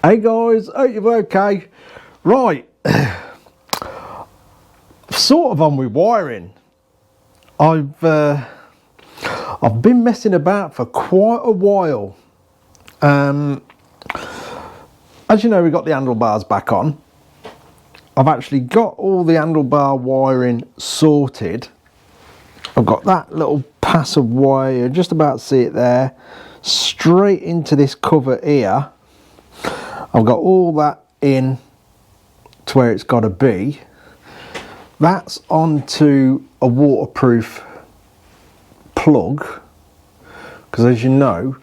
Hey guys, hope you're okay. Right, sort of on with wiring. I've been messing about for quite a while. As you know, we got the handlebars back on. I've actually got all the handlebar wiring sorted. I've got that little pass of wire, just about see it there, straight into this cover here. I've got all that in to where it's got to be. That's onto a waterproof plug, because as you know,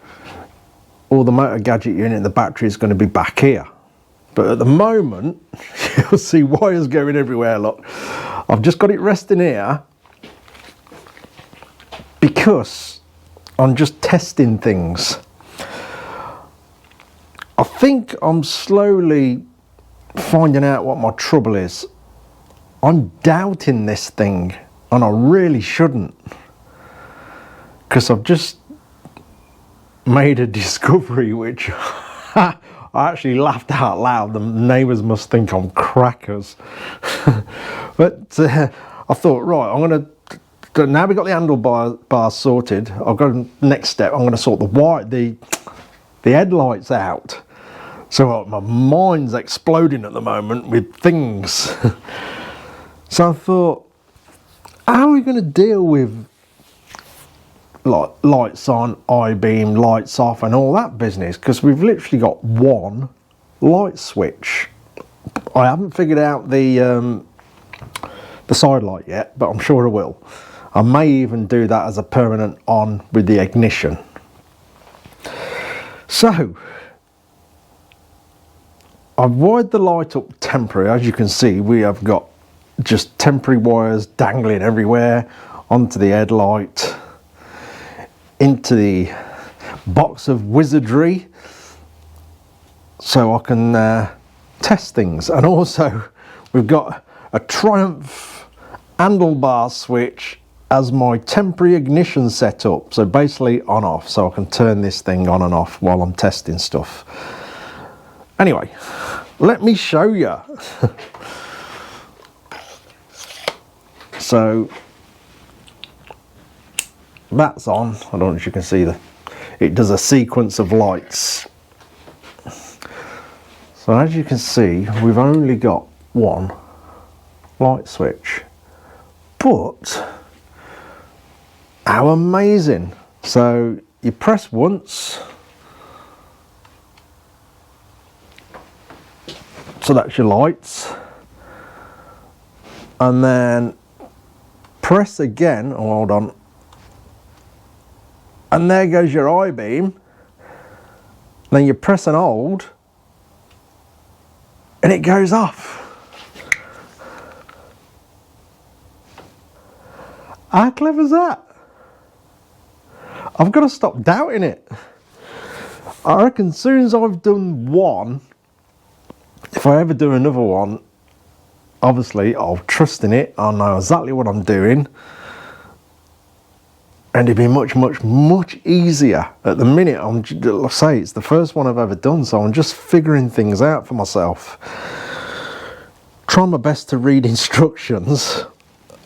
all the motor gadget unit and the battery is going to be back here. But at the moment, you'll see wires going everywhere. Look, I've just got it resting here because I'm just testing things. I think I'm slowly finding out what my trouble is. I'm doubting this thing, and I really shouldn't, because I've just made a discovery which I actually laughed out loud. The neighbours must think I'm crackers. But I thought, right, I'm going to, now we've got the handlebar sorted, I've got the next step. I'm going to sort the headlights out. So my mind's exploding at the moment with things. So I thought, how are we going to deal with like lights on, I-beam, lights off and all that business? Because we've literally got one light switch. I haven't figured out the side light yet, but I'm sure I will. I may even do that as a permanent on with the ignition. So I've wired the light up temporary. As you can see, we have got just temporary wires dangling everywhere onto the headlight, into the box of wizardry, so I can test things. And also we've got a Triumph handlebar switch as my temporary ignition setup, so basically on off, so I can turn this thing on and off while I'm testing stuff. Anyway, let me show you. So that's on. I don't know if you can see it does a sequence of lights. So as you can see, we've only got one light switch, but how amazing. So you press once, so that's your lights, and then press again, oh hold on, and there goes your I-beam. Then you press and hold and it goes off. How clever is that? I've got to stop doubting it. I reckon as soon as I've done one, if I ever do another one, obviously I'll trust in it, I'll know exactly what I'm doing, and it'd be much easier. At the minute, like I say, it's the first one I've ever done, so I'm just figuring things out for myself. Try my best to read instructions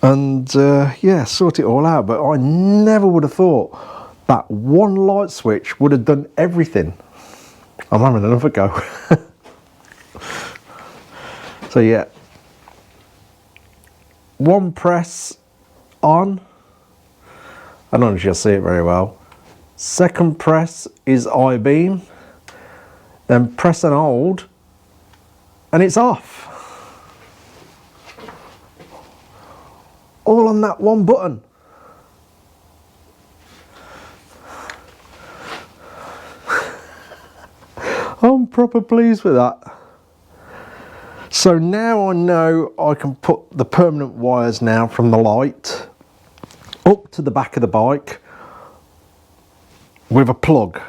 and yeah, sort it all out. But I never would have thought that one light switch would have done everything. I'm having another go. So yeah, one press on, I don't know if you'll see it very well. Second press is I-beam, then press and hold, and it's off. All on that one button. I'm proper pleased with that. So now I know I can put the permanent wires now from the light up to the back of the bike with a plug.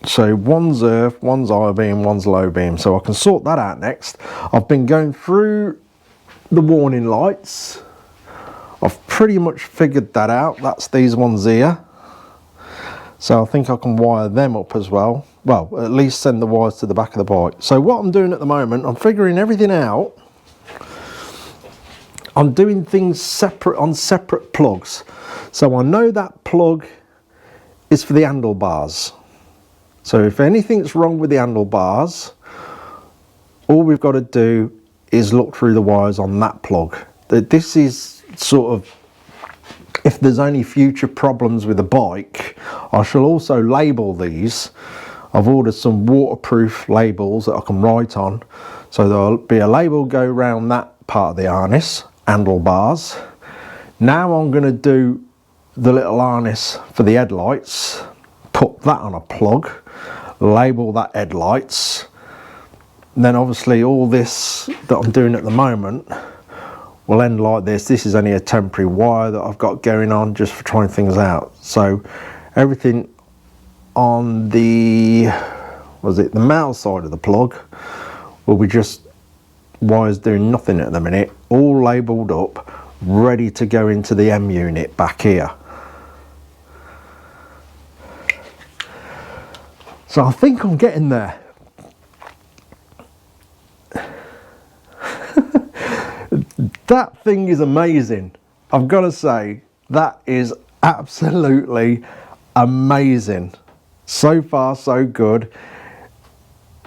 So one's earth, one's I-beam, one's low beam. So I can sort that out next. I've been going through the warning lights. I've pretty much figured that out. That's these ones here. So I think I can wire them up as well. well, at least send the wires to the back of the bike. So what I'm doing at the moment, I'm figuring everything out. I'm doing things separate on separate plugs. So I know that plug is for the handlebars. So if anything's wrong with the handlebars, all we've got to do is look through the wires on that plug. This is sort of, if there's any future problems with the bike, I shall also label these. I've ordered some waterproof labels that I can write on. So there'll be a label go around that part of the harness, handlebars. Now I'm going to do the little harness for the headlights, put that on a plug, label that headlights. Then obviously all this that I'm doing at the moment will end like this. This is only a temporary wire that I've got going on just for trying things out. So everything on the, the male side of the plug will be just wires doing nothing at the minute, all labelled up, ready to go into the M unit back here. So I think I'm getting there. That thing is amazing. I've got to say, that is absolutely amazing. So far, so good.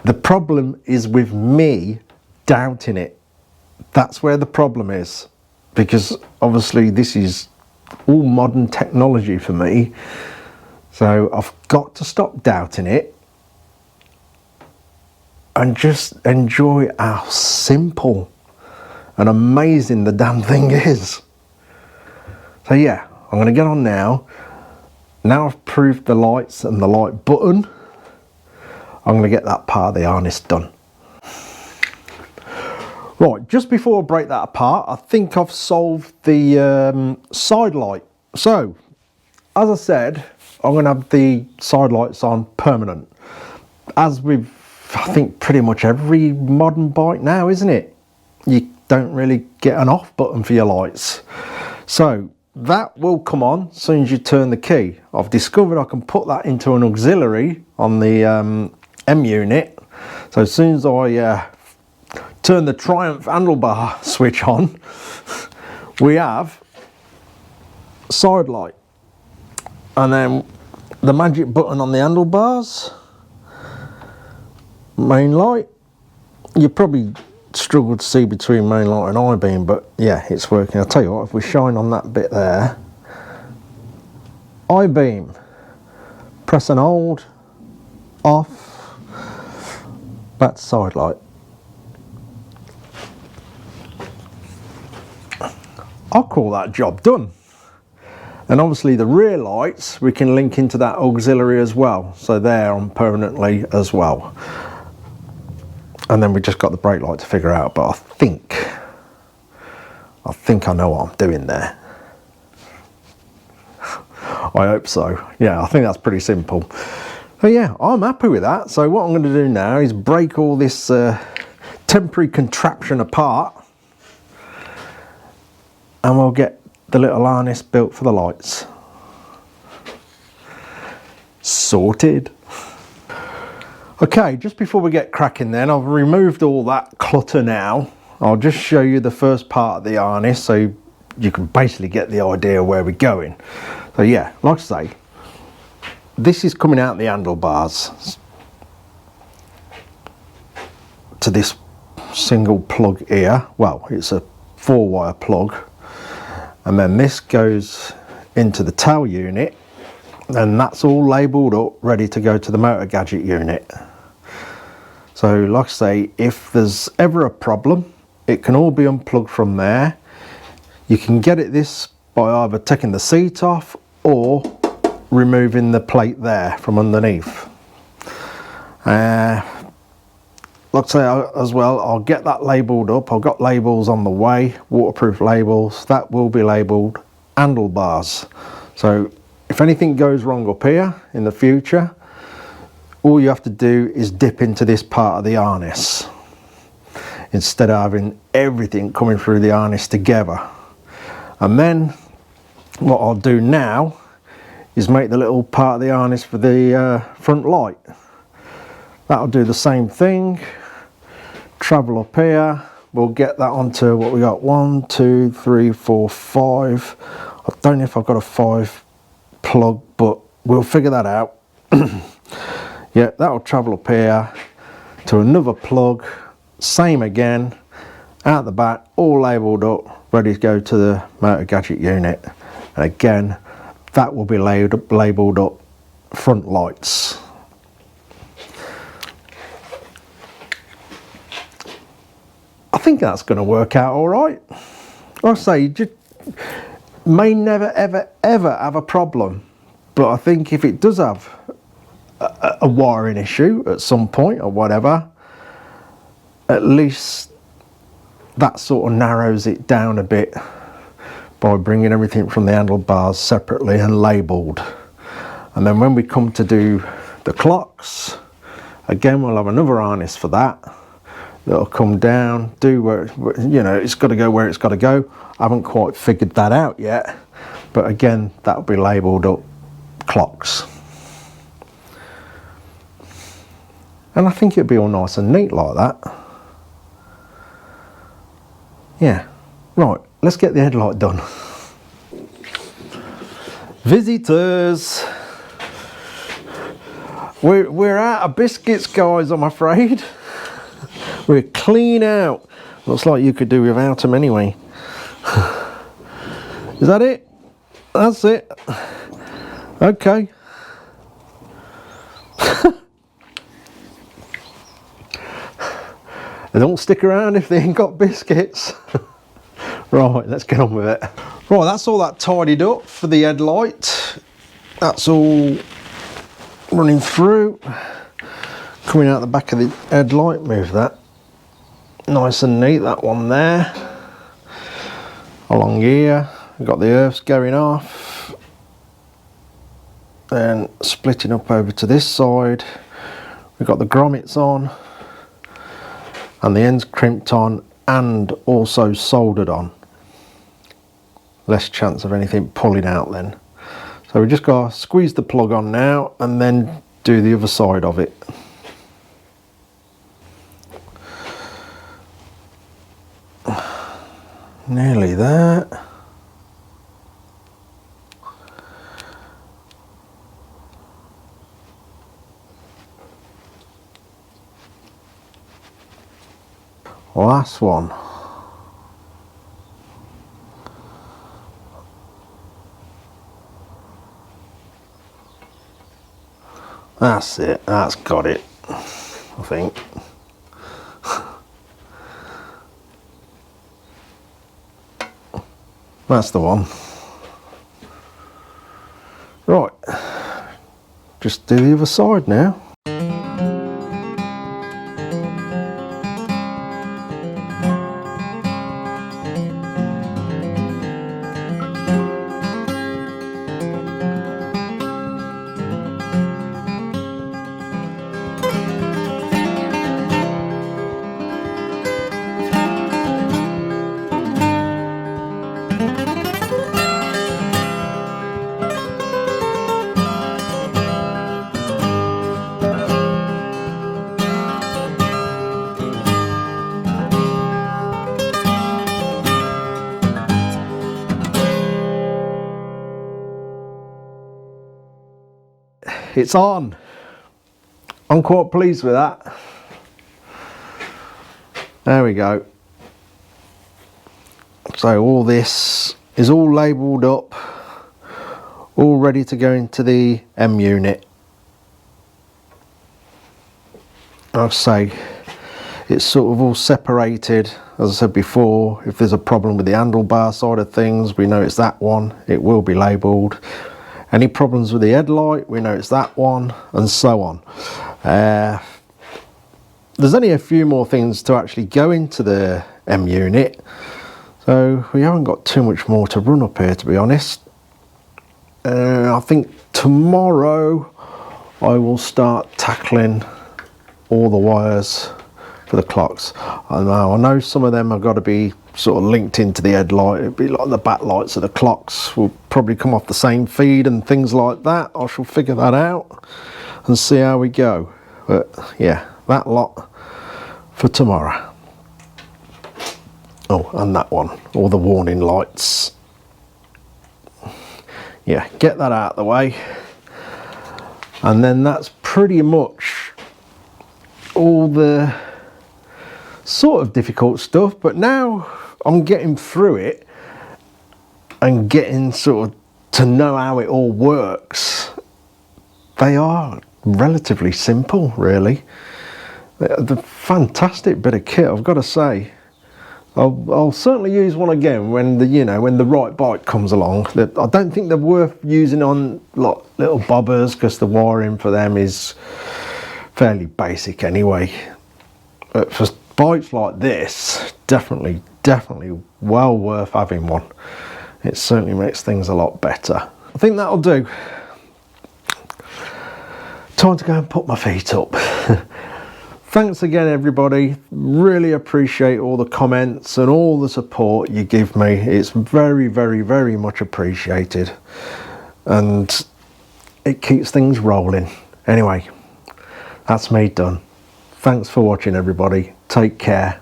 The problem is with me doubting it. That's where the problem is. Because obviously this is all modern technology for me. So I've got to stop doubting it and just enjoy how simple and amazing the damn thing is. So yeah, I'm going to get on now. Now I've proved the lights and the light button, I'm going to get that part of the harness done. Right, just before I break that apart, I think I've solved the side light. So, as I said, I'm going to have the side lights on permanent. As with, I think, pretty much every modern bike now, isn't it? You don't really get an off button for your lights. So, that will come on as soon as you turn the key. I've discovered I can put that into an auxiliary on the M unit. So as soon as I turn the Triumph handlebar switch on, we have side light. And then the magic button on the handlebars, main light. You probably struggle to see between main light and I-beam, but yeah, it's working. I'll tell you what, if we shine on that bit there, I-beam, press and hold, off, that's side light. I'll call that job done. And obviously the rear lights, we can link into that auxiliary as well. So they're on permanently as well. And then we just got the brake light to figure out, but I think I know what I'm doing there. I hope so. Yeah, I think that's pretty simple. So yeah, I'm happy with that. So what I'm going to do now is break all this temporary contraption apart, and we'll get the little harness built for the lights. Sorted. Okay, just before we get cracking then, I've removed all that clutter now. I'll just show you the first part of the harness so you can basically get the idea where we're going. So yeah, like I say, this is coming out the handlebars to this single plug here. Well, it's a 4-wire plug. And then this goes into the tail unit, and that's all labelled up, ready to go to the motor gadget unit. So like I say, if there's ever a problem, it can all be unplugged from there. You can get it this by either taking the seat off or removing the plate there from underneath. Like I say as well, I'll get that labelled up. I've got labels on the way, waterproof labels. That will be labelled handlebars. So if anything goes wrong up here in the future, all you have to do is dip into this part of the harness instead of having everything coming through the harness together. And then what I'll do now is make the little part of the harness for the front light. That'll do the same thing. Travel up here. We'll get that onto what we got. 1, 2, 3, 4, 5. I don't know if I've got a 5 plug, but we'll figure that out. Yeah, that'll travel up here to another plug. Same again. Out the back, all labelled up, ready to go to the motor gadget unit. And again, that will be labelled up front lights. I think that's going to work out all right. Like I say, you just may never ever have a problem, but I think if it does have a wiring issue at some point or whatever, at least that sort of narrows it down a bit by bringing everything from the handlebars separately and labelled. And then when we come to do the clocks, again we'll have another harness for that. That'll come down, do where, you know, it's got to go where it's got to go. I haven't quite figured that out yet, but again, that'll be labelled up clocks. And I think it'll be all nice and neat like that. Yeah, right, let's get the headlight done. Visitors! We're out of biscuits, guys, I'm afraid. We're clean out. Looks like you could do without them anyway. Is that it? That's it. Okay. They don't stick around if they ain't got biscuits. Right, let's get on with it. Right, that's all that tidied up for the headlight. That's all running through. Coming out the back of the headlight, move that. Nice and neat, that one there. Along here, we've got the earths going off. Then splitting up over to this side, we've got the grommets on. And the ends crimped on and also soldered on. Less chance of anything pulling out then. So we just got to squeeze the plug on now and then do the other side of it. Nearly there. Last one. That's it, that's got it, I think. That's the one. Right, just do the other side now. It's on. I'm quite pleased with that. There we go. So all this is all labelled up, all ready to go into the M unit. I'll say it's sort of all separated. As I said before, if there's a problem with the handlebar side of things, we know it's that one, it will be labelled. Any problems with the headlight, we know it's that one, and so on. There's only a few more things to actually go into the M unit, so we haven't got too much more to run up here, to be honest. I think tomorrow I will start tackling all the wires for the clocks. I know some of them have got to be sort of linked into the headlight. It'd be like the backlights of the clocks will probably come off the same feed and things like that. I shall figure that out and see how we go. But yeah, that lot for tomorrow. Oh, and that one, all the warning lights. Yeah, get that out of the way. And then that's pretty much all the sort of difficult stuff, but now I'm getting through it and getting sort of to know how it all works. They are relatively simple, really. They're a fantastic bit of kit, I've got to say. I'll certainly use one again when the right bike comes along. I don't think they're worth using on like little bobbers because the wiring for them is fairly basic anyway. But for bikes like this, definitely well worth having one. It certainly makes things a lot better. I think that'll do. Time to go and put my feet up. Thanks again, everybody. Really appreciate all the comments and all the support you give me. It's very much appreciated, and it keeps things rolling. Anyway, that's me done. Thanks for watching, everybody. Take care.